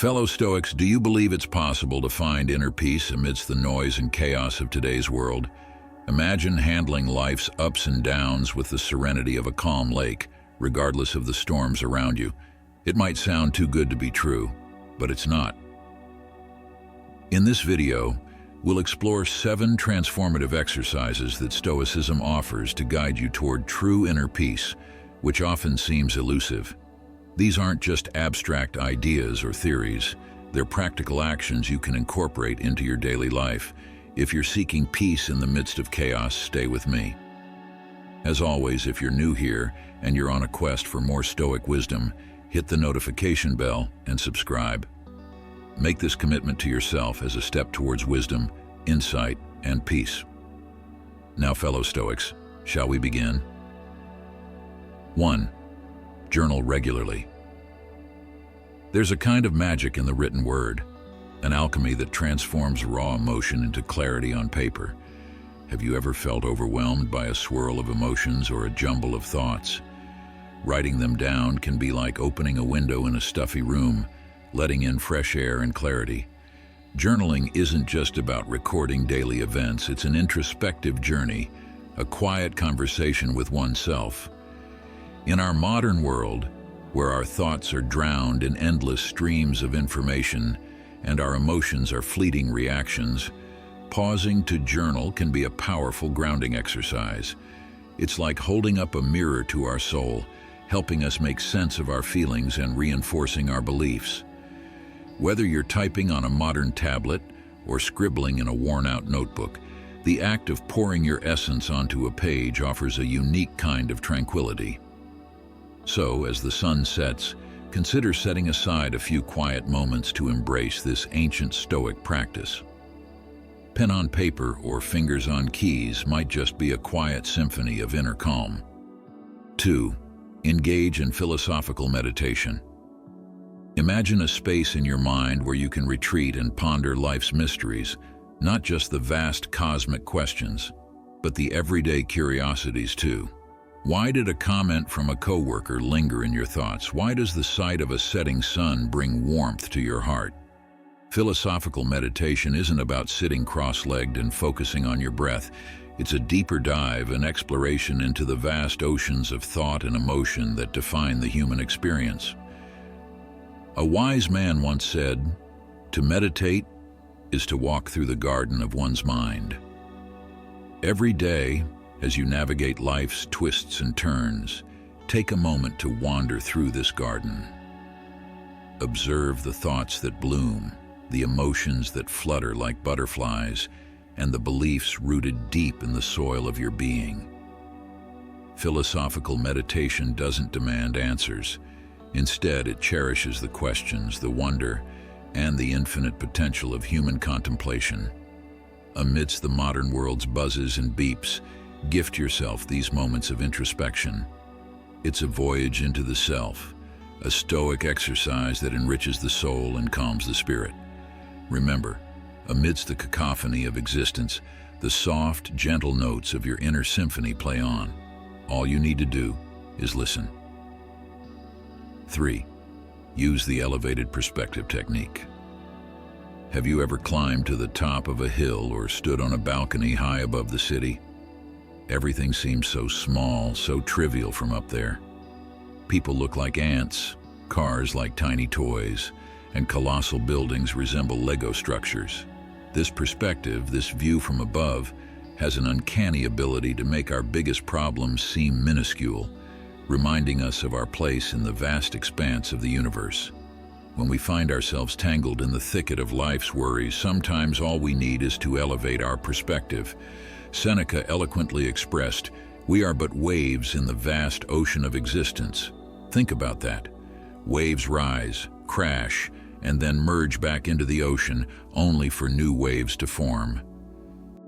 Fellow Stoics, do you believe it's possible to find inner peace amidst the noise and chaos of today's world? Imagine handling life's ups and downs with the serenity of a calm lake, regardless of the storms around you. It might sound too good to be true, but it's not. In this video, we'll explore 7 transformative exercises that Stoicism offers to guide you toward true inner peace, which often seems elusive. These aren't just abstract ideas or theories, they're practical actions you can incorporate into your daily life. If you're seeking peace in the midst of chaos, stay with me. As always, if you're new here and you're on a quest for more Stoic wisdom, hit the notification bell and subscribe. Make this commitment to yourself as a step towards wisdom, insight, and peace. Now, fellow Stoics, shall we begin? 1. Journal regularly. There's a kind of magic in the written word, an alchemy that transforms raw emotion into clarity on paper. Have you ever felt overwhelmed by a swirl of emotions or a jumble of thoughts? Writing them down can be like opening a window in a stuffy room, letting in fresh air and clarity. Journaling isn't just about recording daily events, it's an introspective journey, a quiet conversation with oneself. In our modern world, where our thoughts are drowned in endless streams of information and our emotions are fleeting reactions, pausing to journal can be a powerful grounding exercise. It's like holding up a mirror to our soul, helping us make sense of our feelings and reinforcing our beliefs. Whether you're typing on a modern tablet or scribbling in a worn-out notebook, the act of pouring your essence onto a page offers a unique kind of tranquility. So, as the sun sets, consider setting aside a few quiet moments to embrace this ancient Stoic practice. Pen on paper or fingers on keys might just be a quiet symphony of inner calm. 2. Engage in philosophical meditation. Imagine a space in your mind where you can retreat and ponder life's mysteries, not just the vast cosmic questions, but the everyday curiosities too. Why did a comment from a coworker linger in your thoughts? Why does the sight of a setting sun bring warmth to your heart? Philosophical meditation isn't about sitting cross-legged and focusing on your breath. It's a deeper dive, an exploration into the vast oceans of thought and emotion that define the human experience. A wise man once said, "To meditate is to walk through the garden of one's mind." Every day, as you navigate life's twists and turns, take a moment to wander through this garden. Observe the thoughts that bloom, the emotions that flutter like butterflies, and the beliefs rooted deep in the soil of your being. Philosophical meditation doesn't demand answers. Instead, it cherishes the questions, the wonder, and the infinite potential of human contemplation. Amidst the modern world's buzzes and beeps, gift yourself these moments of introspection. It's a voyage into the self, a Stoic exercise that enriches the soul and calms the spirit. Remember, amidst the cacophony of existence, the soft, gentle notes of your inner symphony play on. All you need to do is listen. 3. Use the elevated perspective technique. Have you ever climbed to the top of a hill or stood on a balcony high above the city? Everything seems so small, so trivial from up there. People look like ants, cars like tiny toys, and colossal buildings resemble Lego structures. This perspective, this view from above, has an uncanny ability to make our biggest problems seem minuscule, reminding us of our place in the vast expanse of the universe. When we find ourselves tangled in the thicket of life's worries, sometimes all we need is to elevate our perspective. Seneca eloquently expressed, "We are but waves in the vast ocean of existence." Think about that. Waves rise, crash, and then merge back into the ocean, only for new waves to form.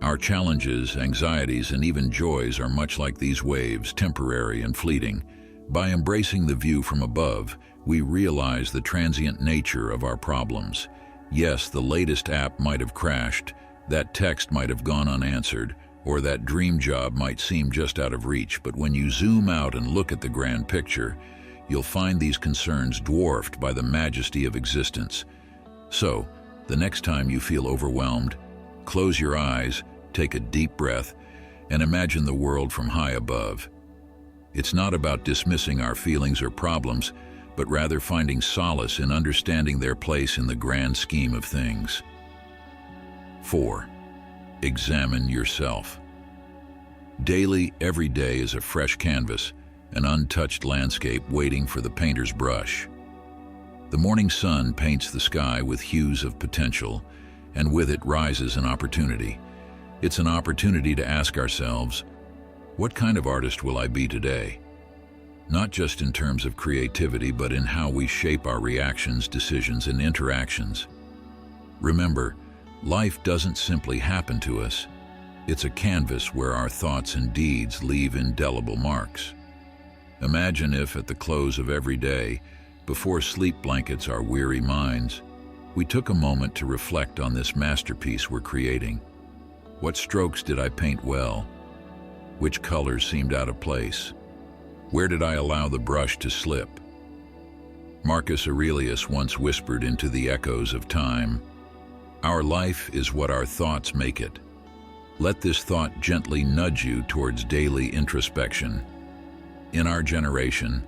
Our challenges, anxieties, and even joys are much like these waves, temporary and fleeting. By embracing the view from above, we realize the transient nature of our problems. Yes, the latest app might have crashed, that text might have gone unanswered, or that dream job might seem just out of reach, but when you zoom out and look at the grand picture, you'll find these concerns dwarfed by the majesty of existence. So, the next time you feel overwhelmed, close your eyes, take a deep breath, and imagine the world from high above. It's not about dismissing our feelings or problems, but rather finding solace in understanding their place in the grand scheme of things. 4. Examine yourself. Daily, every day is a fresh canvas, an untouched landscape waiting for the painter's brush. The morning sun paints the sky with hues of potential, and with it rises an opportunity. It's an opportunity to ask ourselves, what kind of artist will I be today? Not just in terms of creativity, but in how we shape our reactions, decisions, and interactions. Remember, life doesn't simply happen to us. It's a canvas where our thoughts and deeds leave indelible marks. Imagine if, at the close of every day, before sleep blankets our weary minds, we took a moment to reflect on this masterpiece we're creating. What strokes did I paint well? Which colors seemed out of place? Where did I allow the brush to slip? Marcus Aurelius once whispered into the echoes of time, "Our life is what our thoughts make it." Let this thought gently nudge you towards daily introspection. In our generation,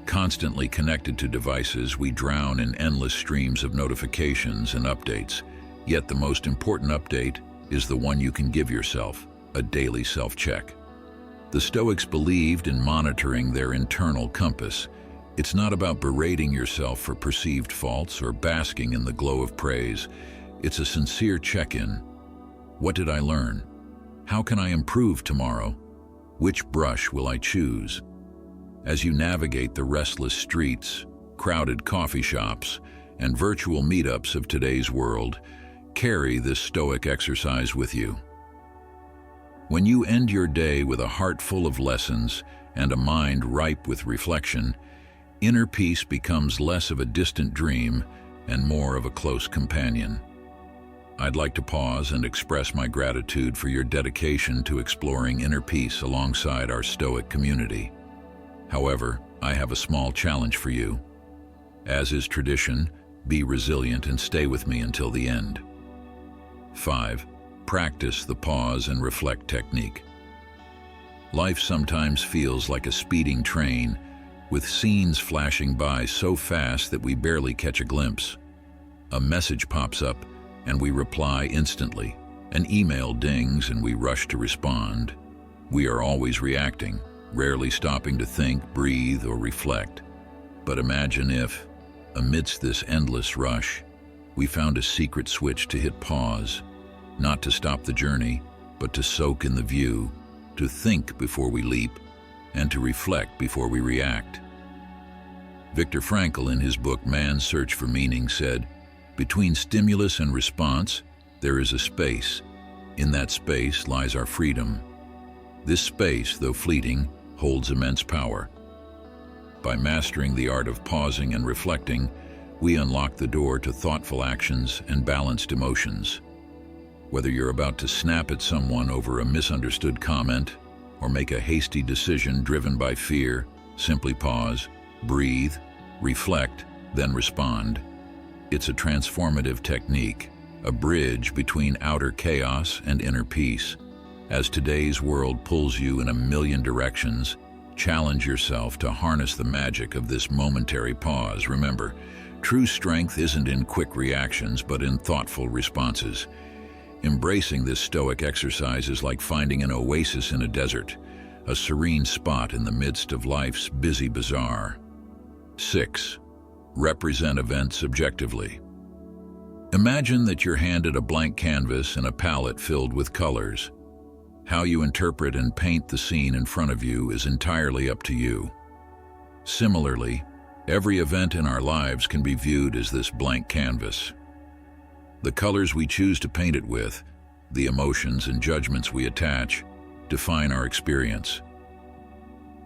constantly connected to devices, we drown in endless streams of notifications and updates. Yet the most important update is the one you can give yourself, a daily self-check. The Stoics believed in monitoring their internal compass. It's not about berating yourself for perceived faults or basking in the glow of praise. It's a sincere check-in. What did I learn? How can I improve tomorrow? Which brush will I choose? As you navigate the restless streets, crowded coffee shops, and virtual meetups of today's world, carry this Stoic exercise with you. When you end your day with a heart full of lessons and a mind ripe with reflection, inner peace becomes less of a distant dream and more of a close companion. I'd like to pause and express my gratitude for your dedication to exploring inner peace alongside our Stoic community. However, I have a small challenge for you. As is tradition, be resilient and stay with me until the end. 5. Practice the pause and reflect technique. Life sometimes feels like a speeding train, with scenes flashing by so fast that we barely catch a glimpse. A message pops up, and we reply instantly. An email dings, and we rush to respond. We are always reacting, rarely stopping to think, breathe, or reflect. But imagine if, amidst this endless rush, we found a secret switch to hit pause, not to stop the journey, but to soak in the view, to think before we leap, and to reflect before we react. Viktor Frankl, in his book Man's Search for Meaning, said, "Between stimulus and response, there is a space. In that space lies our freedom. This space, though fleeting, holds immense power." By mastering the art of pausing and reflecting, we unlock the door to thoughtful actions and balanced emotions. Whether you're about to snap at someone over a misunderstood comment or make a hasty decision driven by fear, simply pause, breathe, reflect, then respond. It's a transformative technique, a bridge between outer chaos and inner peace. As today's world pulls you in a million directions, challenge yourself to harness the magic of this momentary pause. Remember, true strength isn't in quick reactions, but in thoughtful responses. Embracing this Stoic exercise is like finding an oasis in a desert, a serene spot in the midst of life's busy bazaar. 6. Represent events objectively. Imagine that you're handed a blank canvas and a palette filled with colors. How you interpret and paint the scene in front of you is entirely up to you. Similarly, every event in our lives can be viewed as this blank canvas. The colors we choose to paint it with, the emotions and judgments we attach, define our experience.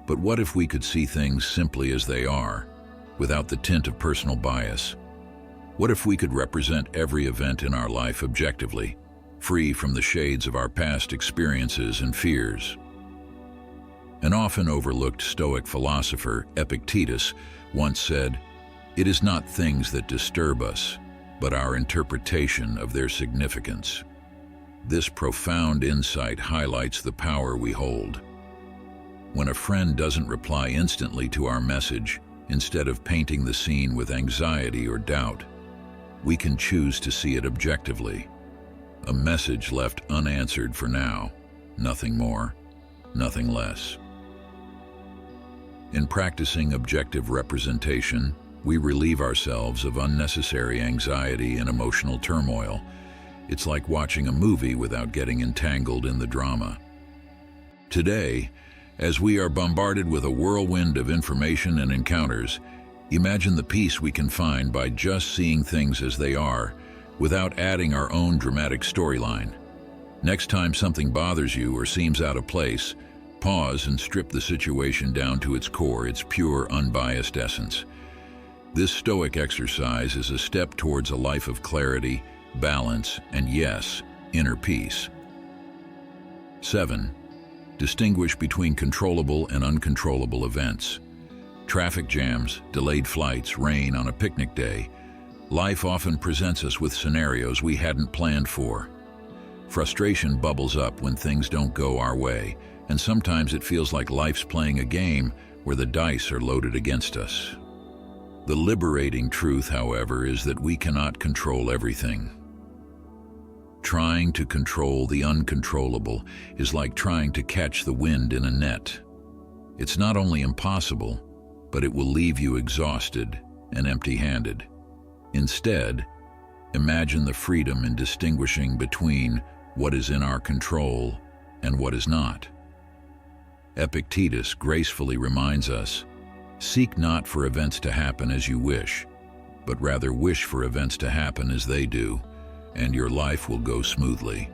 But what if we could see things simply as they are, without the tint of personal bias? What if we could represent every event in our life objectively, free from the shades of our past experiences and fears? An often overlooked Stoic philosopher, Epictetus, once said, "It is not things that disturb us, but our interpretation of their significance." This profound insight highlights the power we hold. When a friend doesn't reply instantly to our message, instead of painting the scene with anxiety or doubt, we can choose to see it objectively. A message left unanswered for now, nothing more, nothing less. In practicing objective representation, we relieve ourselves of unnecessary anxiety and emotional turmoil. It's like watching a movie without getting entangled in the drama. Today, as we are bombarded with a whirlwind of information and encounters, imagine the peace we can find by just seeing things as they are, without adding our own dramatic storyline. Next time something bothers you or seems out of place, pause and strip the situation down to its core, its pure, unbiased essence. This Stoic exercise is a step towards a life of clarity, balance, and yes, inner peace. 7. Distinguish between controllable and uncontrollable events. Traffic jams, delayed flights, rain on a picnic day. Life often presents us with scenarios we hadn't planned for. Frustration bubbles up when things don't go our way, and sometimes it feels like life's playing a game where the dice are loaded against us. The liberating truth, however, is that we cannot control everything. Trying to control the uncontrollable is like trying to catch the wind in a net. It's not only impossible, but it will leave you exhausted and empty-handed. Instead, imagine the freedom in distinguishing between what is in our control and what is not. Epictetus gracefully reminds us, "Seek not for events to happen as you wish, but rather wish for events to happen as they do, and your life will go smoothly."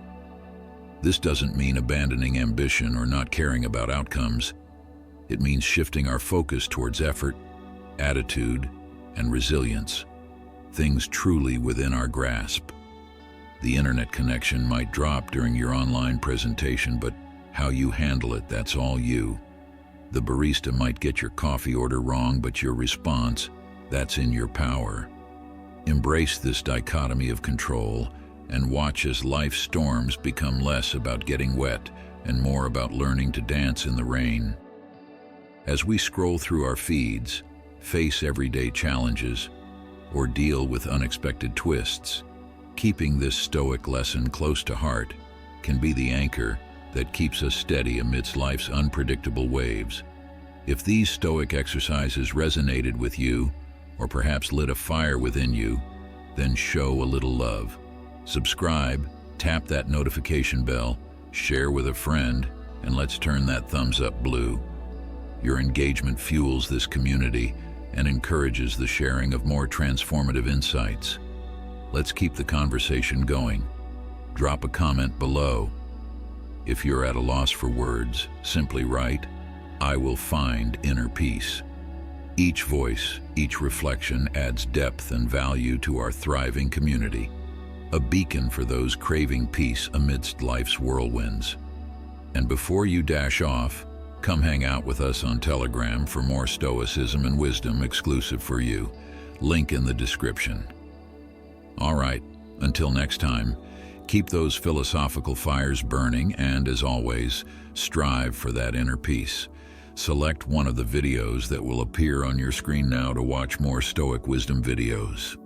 This doesn't mean abandoning ambition or not caring about outcomes. It means shifting our focus towards effort, attitude, and resilience, things truly within our grasp. The internet connection might drop during your online presentation, but how you handle it, that's all you. The barista might get your coffee order wrong, but your response, that's in your power. Embrace this dichotomy of control and watch as life's storms become less about getting wet and more about learning to dance in the rain. As we scroll through our feeds, face everyday challenges, or deal with unexpected twists, keeping this Stoic lesson close to heart can be the anchor that keeps us steady amidst life's unpredictable waves. If these Stoic exercises resonated with you, or perhaps lit a fire within you, then show a little love. Subscribe, tap that notification bell, share with a friend, and let's turn that thumbs up blue. Your engagement fuels this community and encourages the sharing of more transformative insights. Let's keep the conversation going. Drop a comment below. If you're at a loss for words, simply write, "I will find inner peace." Each voice, each reflection adds depth and value to our thriving community, a beacon for those craving peace amidst life's whirlwinds. And before you dash off, come hang out with us on Telegram for more Stoicism and wisdom exclusive for you. Link in the description. All right, until next time, keep those philosophical fires burning and, as always, strive for that inner peace. Select one of the videos that will appear on your screen now to watch more Stoic wisdom videos.